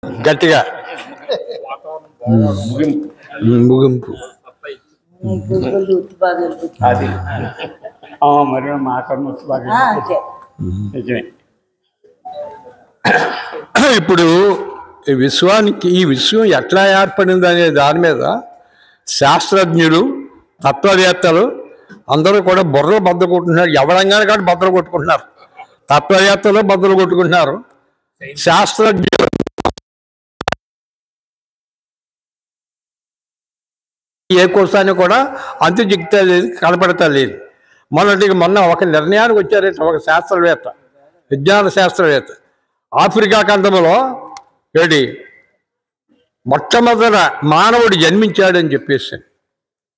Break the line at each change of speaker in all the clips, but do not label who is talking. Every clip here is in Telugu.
గట్టిగా ముగింపు
అది మరి మాకన్నా బాగా
ఇప్పుడు ఈ విశ్వం ఎట్లా ఏర్పడింది అనే దాని మీద శాస్త్రజ్ఞులు తత్వవేత్తలు అందరూ కూడా బుర్రలు బద్దలు కొట్టుకుంటున్నారు. ఎవరంగానే కాదు బద్దలు కొట్టుకుంటున్నారు. తత్వవేత్తలు బద్దలు కొట్టుకుంటున్నారు. శాస్త్రజ్ఞులు ఏ కోసాన్ని కూడా అంతు చిక్తా లేదు, కనపడతా లేదు. మొన్న ఒక నిర్ణయానికి వచ్చారంటే ఒక శాస్త్రవేత్త, విజ్ఞాన శాస్త్రవేత్త, ఆఫ్రికా ఖండంలో మొట్టమొదట మానవుడు జన్మించాడని చెప్పేసి,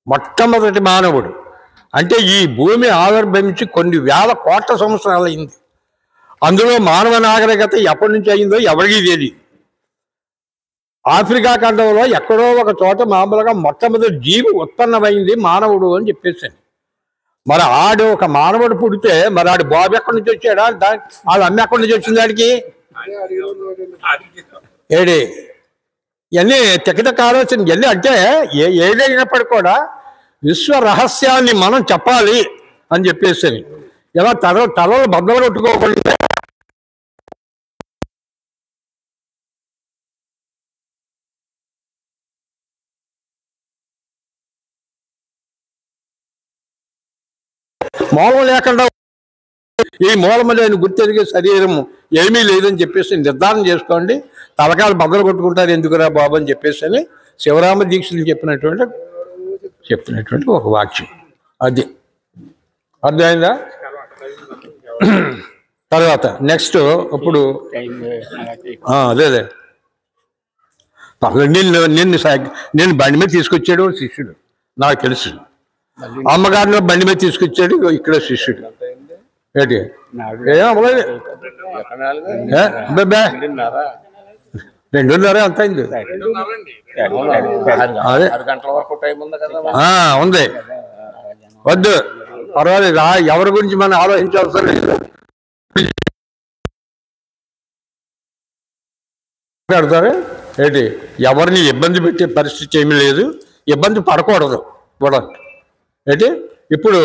మొట్టమొదటి మానవుడు అంటే ఈ భూమి ఆవిర్భవించి కొన్ని వేల కోట్ల సంవత్సరాలు అయింది. అందులో మానవ నాగరికత ఎప్పటి నుంచి అయిందో ఎవరికీ తెలియదు. ఆఫ్రికా ఖండంలో ఎక్కడో ఒక చోట మామూలుగా మొట్టమొదటి జీవి ఉత్పన్నమైంది మానవుడు అని చెప్పేసాను. మరి ఆడు ఒక మానవుడు పుడితే మరి ఆడు బాబు ఎక్కడి నుంచి వచ్చాడా, వాళ్ళ అమ్మ ఎక్కడి నుంచి వచ్చింది ఆడికి ఇవన్నీ తిక్కటిక్క ఆలోచన ఇవన్నీ అంటే ఏదైనప్పటికీ కూడా విశ్వ రహస్యాన్ని మనం చెప్పాలి అని చెప్పేసి ఇలా తలలు బద్దలు కొట్టుకోకుండా మూలం లేకుండా ఈ మూలమలేని గుర్తెరిగే శరీరం ఏమీ లేదని చెప్పేసి నిర్ధారణ చేసుకోండి. తలకాలు బద్దలు కొట్టుకుంటారు ఎందుకురా బాబు అని చెప్పేసి అని శివరామ దీక్షలు చెప్పినటువంటి ఒక వాక్యం అది అర్థమైందా. తర్వాత నెక్స్ట్ ఇప్పుడు అదే నేను బండి మీద తీసుకొచ్చాడు శిష్యుడు, నాకు తెలుసు. అమ్మగారిని బండి మీద తీసుకొచ్చాడు ఇక్కడ శిష్యుడు. ఏంటి అవ్వలేదు, 2:30 అంత అయింది. అదే ఉంది, వద్దు పర్వాలేదు. ఎవరి గురించి మనం ఆలోచించాల్సిన లేదు. పెడతారు ఏంటి, ఎవరిని ఇబ్బంది పెట్టే పరిస్థితి ఏమీ లేదు, ఇబ్బంది పడకూడదు కూడా ఏంటి. ఇప్పుడు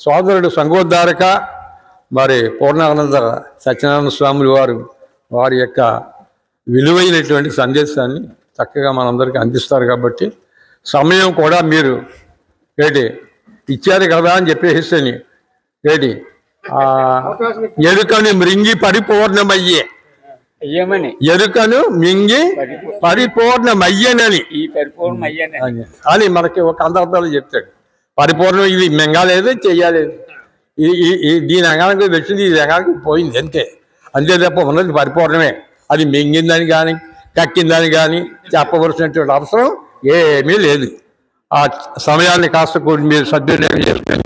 సోదరుడు సంఘోద్ధారక మరి పూర్ణానంద సత్యనారాయణ స్వాములు వారి యొక్క విలువైనటువంటి సందేశాన్ని చక్కగా మనందరికీ అందిస్తారు. కాబట్టి సమయం కూడా మీరు ఇచ్చారు కదా అని చెప్పేసి ఎరుకను మృంగి పరిపూర్ణమయ్యే, ఎరుకను మింగి పరిపూర్ణమయ్యనని అని మనకి ఒక అందార్థాలు చెప్తాడు. పరిపూర్ణం ఇది మింగాలేదు, చెయ్యలేదు, దీని రంగానికి వచ్చింది, ఈ రంగానికి పోయింది అంతే తప్ప ఉన్నది పరిపూర్ణమే. అది మింగిందని కానీ కక్కిందని కానీ చెప్పవలసినటువంటి అవసరం ఏమీ లేదు. ఆ సమయాన్ని కాస్త కూడా మీరు సద్వినియోగం చేసుకొని